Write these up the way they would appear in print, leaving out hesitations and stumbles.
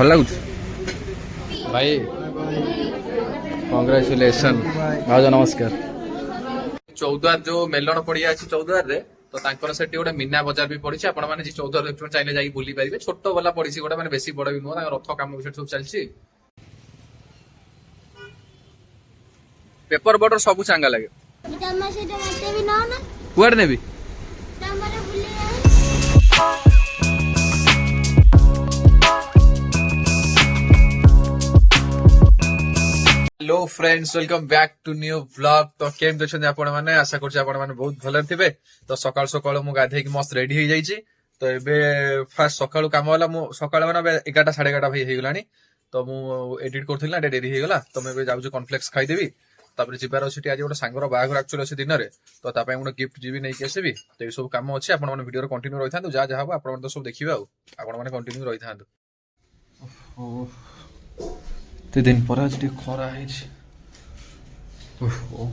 भल लगुच भाई कंग्रेचुलेसन भाज नमस्कार 14 जो मेलन पड़िया अच्छी 14 रे तो तांकर सेठी गोटे मीना बजार भी पड़ी आपण मैंने 14 देखुन चाहिए जाई बुली पारे छोट वाला पड़ी गोटे मैंने बेसी बड़ भी नुह रथ काम भी सब चलती पेपर बॉर्डर सब चांगा लगे कुआड़ नेबी hello friends welcome back to new vlog तो केम देखते आपण माने आशा करछि आपण माने बहुत भले थिबे तो सकाळ सकाळ मु गाधे की मस्त रेडी हो जाइछि तो एबे फास्ट सकाळ काम वाला मु सकाळ माने 11:30 11:30 भाई हे गलानी तो मु एडिट करथिला डेरी हे गला तो मैं जाउछु कॉर्नफ्लेक्स खाई देबी तापर जिबार अछि आज गोटे सांगर बाहागर एक्चुअली अछि दिन रे तो ता पय गोटे गिफ्ट जीबी नै के आसीबी तो ए सब काम अछि आपण माने वीडियो रे कंटिन्यू रहि थांतु जा जा हबो आपण माने तो सब देखिबा आपण माने कंटिन्यू रहि थांतु ओहो ते दिन पर आज खरा है ओहो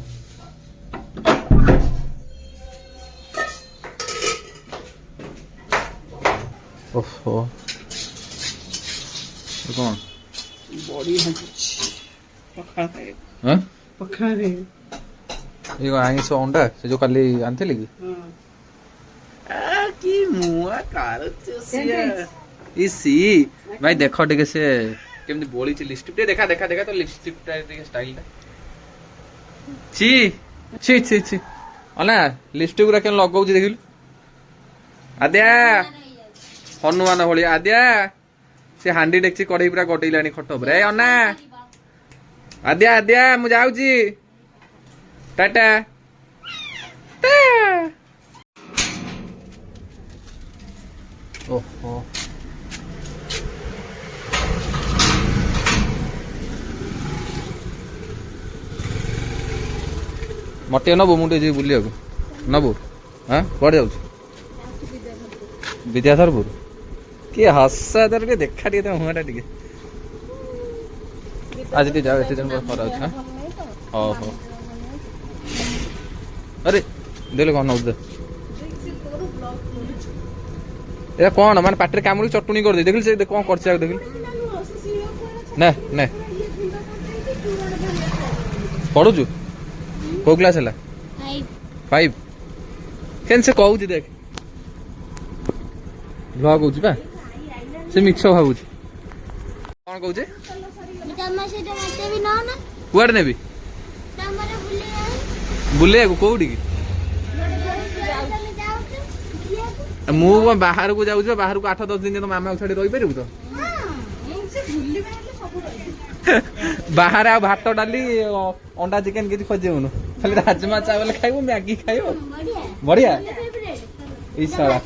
ओहो कौन बॉडी हाँ पखारे ये आइंस अंडा से जो काली आनते लगी की मुआ कारचिया इसी भाई देखो टिके से केमती बोली छि लिपस्टिक टे देखा देखा देखा तो लिपस्टिक टा टिके स्टाइल टा छि छि छि छि अना लिपस्टिक गुरा केन लगाउ छि देखिलु आद्या हनुमान भଳି आद्या से हांडी डेक्ची कढ़ई पूरा गटैलानी खट ऊपर ए अना आद्या आद्या मु जाउ छि टाटा ओहो मटे नबू मुझे जी बुलिया नबू हाँ कौन जाऊ विद्याधरपुर किए हसा तर देखा टे मुहटा टे आज टे जाओ एत दिन खरा अच्छा हाँ हो अरे देख कौन नौ ये कौन मान पाटे कामुड़ी चटुनी कर दे देख से कौन कर देख ना ना पढ़ुचु को क्लास है 5 केन से कहू देख ब्लॉग होची बा से मिक्स भाबू कौन कहू कुआड़ नेबी बुले कोठी की मु बाहर को जाऊँ बाहर को 8-10 दिन तो मामा छाड़ी रही पारू तो बाहर आ भात डाली अंडा चिकेन किसी खोजेबुनु खाली राजमा चावल खाइबो मैगी खाइबो बढ़िया इशारा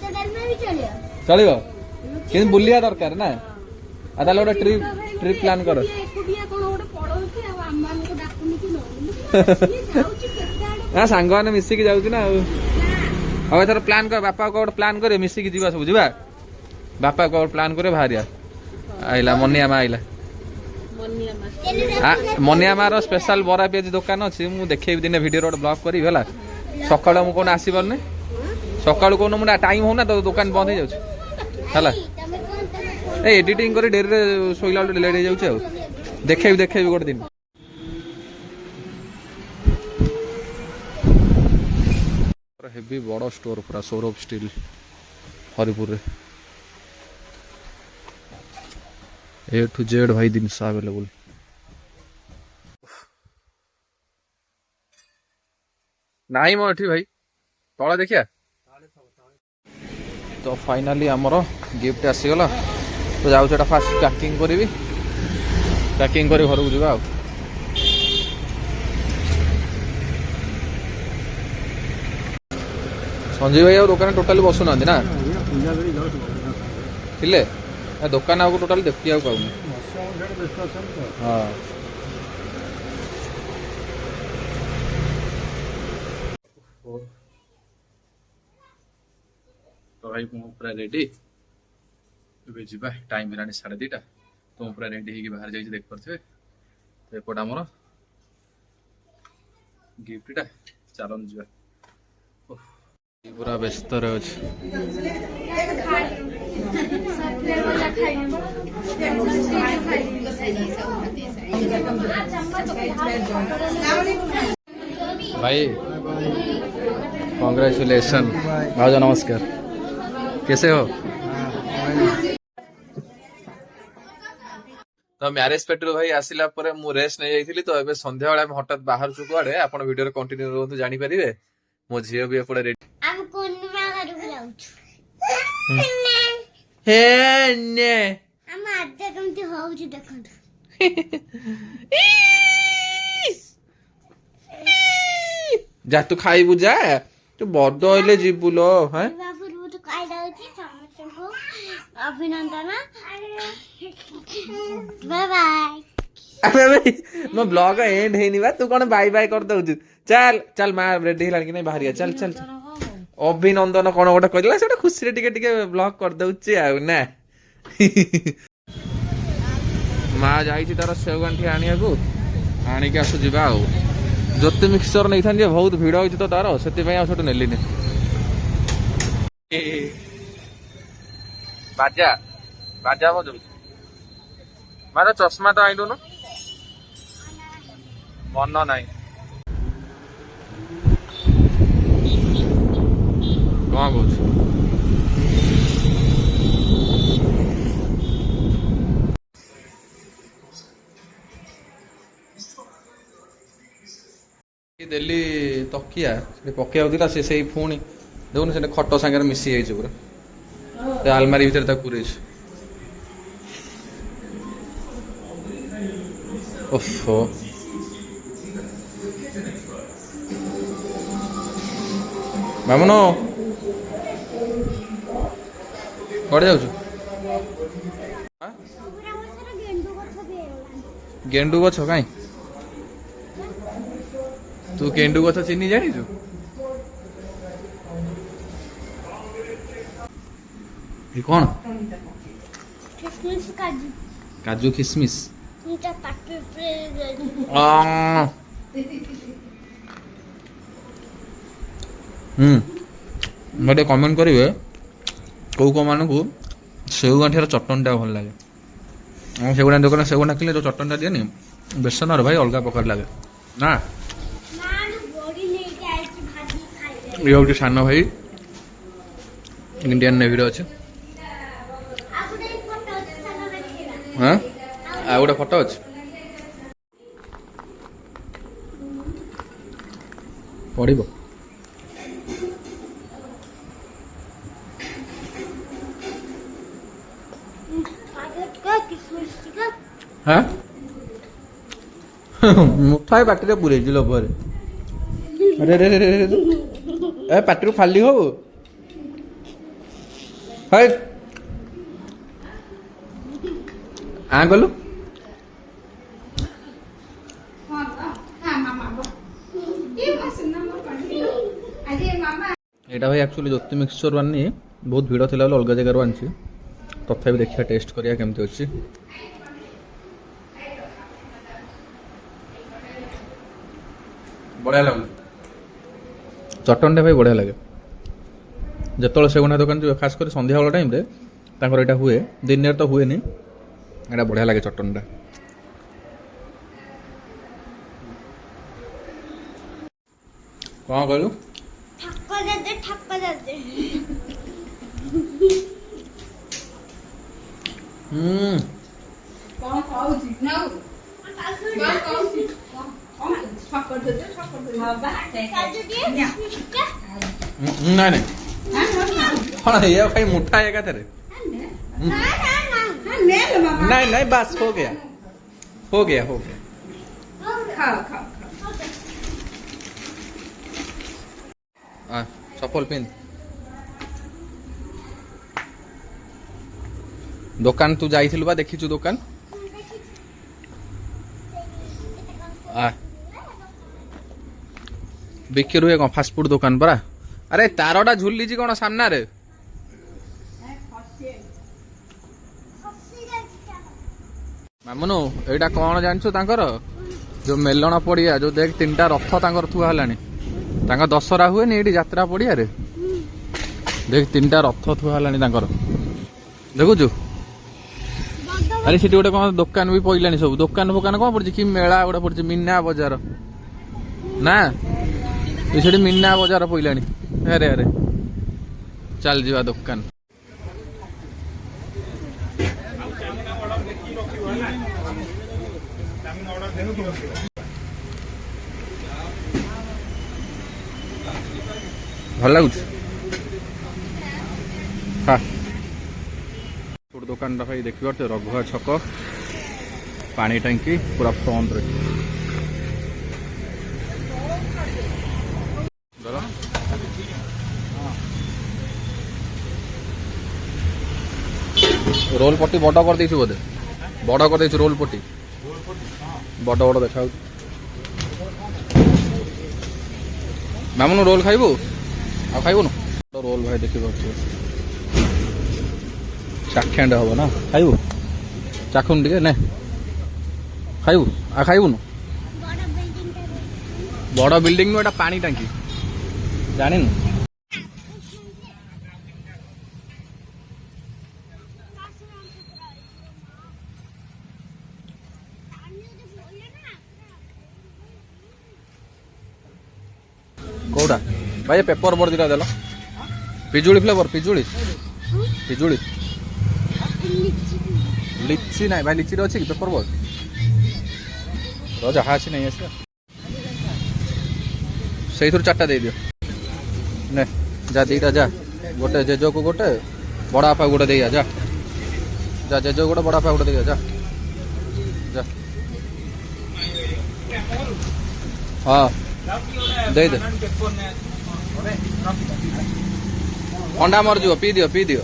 चलिबो किन बुलिया दरकार ना आ ताले गोटे ट्रिप प्लान कर ना सांग माने मिसिकी जाउची ना अब एथर प्लान कर बापा को प्लान करे मिसिकी जीवा सब जीवा बापा को प्लान करे भारिया आइला मनिया मा आइला मनिया मार स्पेशल बरा पियाजी दुकान अच्छी मुझे देखे दिन वीडियो ब्लॉग करी है सकाल मुझे कौन आसपारनी सकाल कौन मुझे टाइम होना तो दुकान बंद हो जाए एडिटिंग कर डेरी शोला लेट हो जाए देखे गोटे दिन हेवी बड़ स्टोर पूरा Saurabh steel Haripur A to Z भाई जिनस अवेलेबल नहीं मो एठी भाई तला देखिया तो फाइनाली आमर गिफ्ट आसीगला तो जाऊँ फास्ट पैकिंग करी पैकिंग कर घर को जावा संजय भाई दुकान टोटाली बसुना ना थिले दुकान आपको टोटाल देखी पाऊनी हाँ तो भाई पूरा रेडी जा टाइम है 2:30 तो पूरा रेडी हो बाहर जाइए देख पारे तो एपट आमर गिफ्टा चलन जा पूरा व्यस्त रहे अछि भाई कांग्रेचुलेशन भाउज नमस्कार कैसे हो तो मैरेज पेट्रोल भाई आसिला परे मु रेस्ट नहीं जाइथिली तो एबे संध्या बेला हम हठात बाहर छु कुआडे आपण वीडियो रे कंटिन्यू रहंतु जानि परिबे मो झियो भी एपड़े रेडी हम कोनमा करू जाउछु हे ने हम आद्य केमती होउछु देखंतु जा तू खाइबु जा तू बड होइले जिबुलो हैं बाबू तो काय जाउछि समस्त को अभिनंदन बाय बाय अबे भाई मो ब्लॉग एंड हेनी बा तू कोन बाय बाय कर दउछु चल चल मा रेडी हिलान कि नहीं बाहरिया चल चल अभिनंदन कोन गोटे कहला सेटा खुशी रे टिके टिके ब्लॉग कर दउछि आ ना मा जाईछि तार सेवगंठी आनिया को आनी के आसु जिबा आ जोते मिक्सचर नहीं था बहुत भिड़ होती तो तार से नेली बाजा बाजा बजाऊ मार चश्मा तो आईलु मन नाई कौन कौच देली तकिया पकेला से पुणी देखुन से खट सागर मिसी जाइए पूरा आलमारी भितर पूरे ओफो मामुनो कड़े जाऊ गेंडू गछ कहीं तू गेंडू गछ चिन्नी जानिଛୁ ये कौन किसमिस काजू काजू किसमिस इटा पाटे पे गोटे कमेंट करेंगे कौ कौ मान को सेव गांठियार चटनटा भल लगे सेगुड़ा दुकान सेगुड़ा किले जो चटनटा दिए बेसन भाई अलग प्रकार लगे ना ये गोटे सान भाई इंडियन नेवी अच्छे हाँ आ गोटे फोटो अच्छे पढ़ हाँ मुठाई पार्टी पूरे पर अरे रे रे रे रे ए पार्टी खाली हो हाय आ गलु एटा भाई एक्चुअली ज्योति मिक्सचर आनी बहुत भिड़ थी अलग जगार आनी तथा देखिए टेस्ट करिया केमती अच्छी बढ़िया लगे चटनटा भाई बढ़िया लगे जिते सेगुना दुकान जो खास कर संध्या वाला टाइम रे तांकर एटा हुए दिन में तो हुए नहीं एटा बढ़िया लगे चटनटा कौन कहलु ठक्का दे कौन खाऊची ना कौन खाऊची छक्कर दे काजू दिए नहीं नहीं हाँ ये भाई मुठा है क्या तेरे ना नहीं नहीं बस हो गया हो गया हो गया खाओ खाओ चप्पल पिन दुकान तू जाइथिलु बा देखिछु दुकान बिक्री हुए कौन फास्ट फूड दुकान परा अरे तारटा झुलिची कौन सामना रे मामुनु एटा कौन जानछु तांकर जो मेलण पड़िया जो देख तीन टा रथ तांकर थुआ हलानी तांका दशहरा हुए नी एटी यात्रा पड़िया रे देख 3टा रथ थुआ है देखुचु अरे सीटी गोटे कौन दुकान भी पड़ा सब दुकान फुकान कौन पड़ी कि मेला गोटे पड़ी मीना बजार ना ये मीना बजार पड़ा अरे अरे चल जा दुकान भल लगुच हाँ दुकान भाई देख रघुआ छक पानी टंकी पूरा फ्रंट रे रोल पट्टी बड़ कर देछु बोधे बड़ कर देछु रोल पट्टी बड़ बड़ देखा मामू रोल खाइबू आ खाइबू ना रोल भाई देखी चाखेंड हम ना खाइबू चाखुन टे ना खाइबू आ खाइबू ना बड़ बिल्डिंग में पानी टांकी जानी कौटा भाई पेपर बोर्ड दिटा देल पिजुड़ी फ्लेवर पिजुड़ी पिजुड़ी लिची ना भाई लिची अच्छी पेपर बोर्ड जहाँ अच्छी नहीं आस से 4टा दे दियो ने जा 2टा जा गोटे जेजो को गोटे बड़ा आपा गोटे दे जा जा जेजो गोटे बड़ा आपा गोटे दे जा जा हाँ दे दे अंडा मर जो पी दियो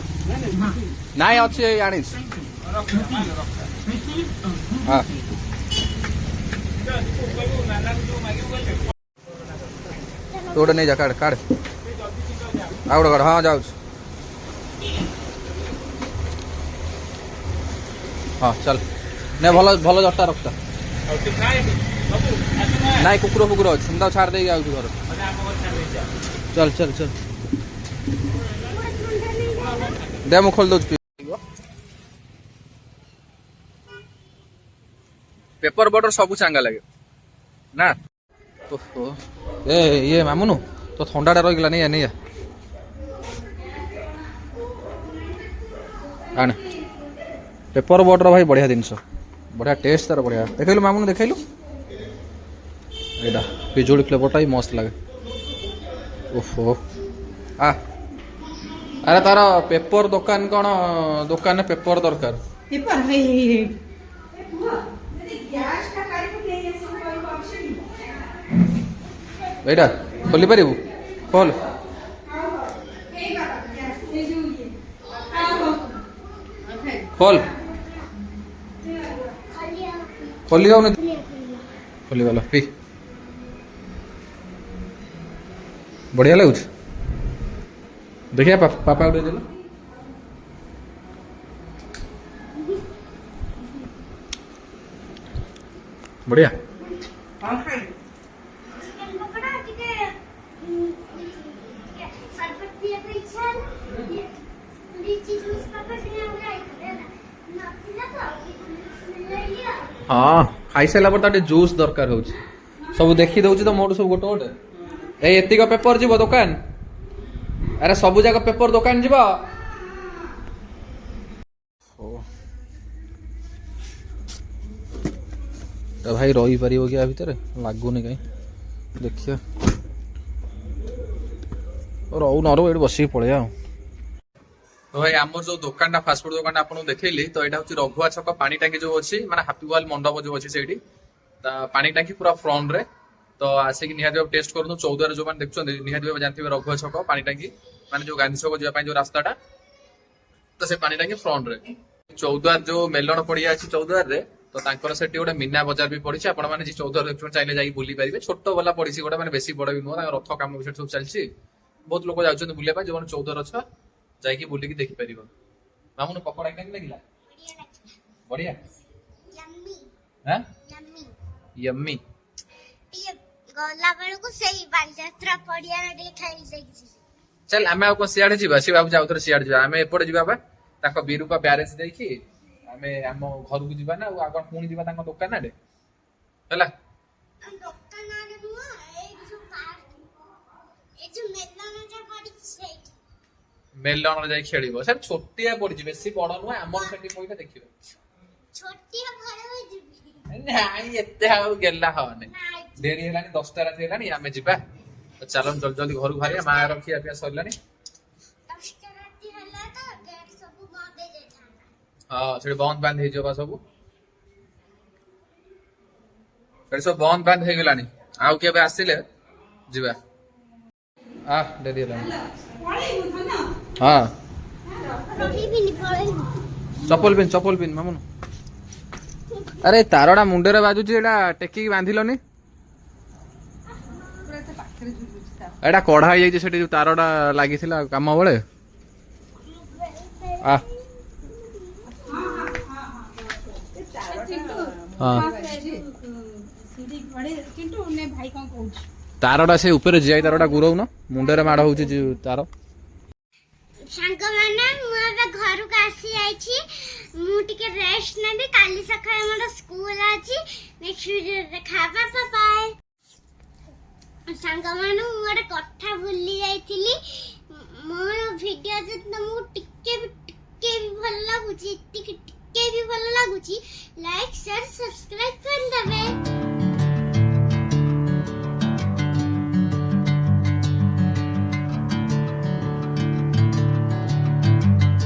ना अच्छी आनी हाँ तो गोटे नहीं जा काढ़ काढ़ आ गोटे काढ़ हाँ जाऊँ हाँ चल नहीं भल भल जटा रखता ना कुकुर फुकुर अच्छे मुझे छाड़ दे घर चल चल चल दे मु खोल दो पेपर बोर्डर सब चांगा लगे ना ए ये मामुनु तो थंडाटा रहीगला नहीं नहीं आने पेपर बोर्डर भाई बढ़िया जिनस बढ़िया टेस्ट तार बढ़िया देखलु मामुनु देखलु एटा पिजुड़ी फ्लेवरटा ही मस्त लगे ओहो आ अरे तार पेपर दुकान कौन दुकान पेपर दरकार पेपर एटा खोली पारिबु खोल खोल खोली आउन खोली वाला पी बढ़िया लगुच देखिए पापा उठे दिल बढ़िया हाँ खाई सारा पर जूस दरकार हो सब देखी दौर तो मोर सब गोटे गोटे एतिक पेपर जीव दुकान अरे सबू जाक पेपर दुकान जीव भाई रही पार क्या भितर लगुनि कहीं देखिए रो न रो ये बस पड़े तो भाई आम जो दुकान फास्टफुड दुकान आपको देखली तो यहाँ हूँ रघुआ छक पानी टांकी जो अच्छी माने हापी वाल मंडप जो अच्छी से पानी टांकी पूरा फ्रंट रे तो आसिक निहाती टेस्ट करूँ 14 जो मैंने देखुं निहाती जानते हैं रघुआ छक पानी टांकी माने जो गांधी छक जावाई जो रास्ताटा तो से पानी टांकी फ्रंट रे 14 जो मेलन पड़िया अच्छी 14 रे तो से गोटे मीना बजार भी पड़ी आप जी 14 देखुं चाहिए जाइए बुली पारे छोट वाला पड़ी गोटे मैंने बेसी बड़ भी नुह रथ कम भी सब चलती बहुत लोग जाऊँ बुलाप जो 14 अछ जाइए बुलिकी देखिपर मामून पकड़ा केन लगे बढ़िया यम्मी गला बेलू से बालीजात्रा पड़िया खाई ଚାଲ ଆମେ ଆଉ କଣ ସିଆଡେ ଯିବା ସେ ଭାବୁଛି ଆଉ ଥରେ ସିଆଡେ ଯିବା ଆମେ ଏପଟେ ଯିବା ବା ତାଙ୍କ ବିରୁପା ବ୍ୟାରେଜ ଦେଇକି ଆମେ ଆମ ଘରକୁ ଯିବା ନା ଆଉ କଣ ପୁଣି ଯିବା ତାଙ୍କ ଦୋକାନ ଆଡେ ହେଲା। ଦୋକାନ ଆଡେ ନୁହଁ, ଏଇ ଯୋଉ ପାର୍କ, ଏଇ ଯୋଉ ମେଲଣ ଯୋଉ ପଡିଛି ସେଇଠି। ମେଲଣରେ ଯାଇ ଖେଳିବ ସାର୍ ଛୋଟିଆ ପଡିଛି ବେଶୀ ବଡ ନୁହେଁ ଆମର ସେଠି ପଇଲେ ଦେଖିବ। ଛୋଟିଆ ଘର ଯିବି। ନାଇଁ ଏତେ ଆଉ ଗେଲା ହବନି ନାଇଁ, ଡେରି ହେଲାଣି 10ଟା ରାତି ହେଲାଣି ଆମେ ଯିବା ଚାଲ ଜଲ୍ଦି ଜଲ୍ଦି ଘରକୁ ବାହାରିବା ମା ର ଖିଆ ପିଆ ସରିଲାଣି। 10ଟା ରାତି ହେଲା ତ ଗେଟ୍ ସବୁ ବନ୍ଦ ହେଇଯାଇଥାନ୍ତା। ହଁ ସେଠି ବନ୍ଦ ବାନ୍ଦ ହେଇଯିବ ବା ସବୁ ସେଠି ସବୁ ବନ୍ଦ ବାନ୍ଦ ହେଇଗଲାଣି ଆଉ କେବେ ଆସିଲେ ଯିବା। ଡେରି ହେଲାଣି ହଁ ରହିବିନି, ପଳେଇବି। ଚପଲ ପିନ୍ ମାମୁନ। ଆରେ ତାରଟା ମୁଣ୍ଡରେ ବାଜୁଛି ଏଇଟା ଟେକିକି ବାନ୍ଧିଲନି ଏଇଟା କଢା ହେଇଯାଇଛି ସେଠି ଯୋଉ ତାରଟା ଲାଗିଥିଲା କାମ ବେଳେ। ତାରଟା ସେ ଉପରେ ଜିଆଇ ତାରଟା ଗୁରଉନ ମୁଣ୍ଡରେ ମାଡ ହଉଛି ତାର। ସାଙ୍ଗମାନେ ମୁଁ ଏବେ ଘରକୁ ଆସି ଯାଇଛି, ମୁଁ ଟିକେ ରେଷ୍ଟ ନେବି, କାଲି ସକାଳେ ମୋର ସ୍କୁଲ ଅଛି। ନେକ୍ସଟ ଭିଡିଓରେ ଦେଖା ହବା, ବାଏ। ସାଙ୍ଗମାନେ ମୁଁ ଗୋଟେ କଥା ଭୁଲି ଯାଇଥିଲି, ମୋର ଭିଡିଓ ଯଦି ତମକୁ ଟିକେ ବି ଭଲ ଲାଗୁଛି, ଟିକେ ବି ଭଲ ଲାଗୁଛି, ଲାଇକ୍ ସେୟାର ସବସ୍କ୍ରାଇବ କରିଦେବେ।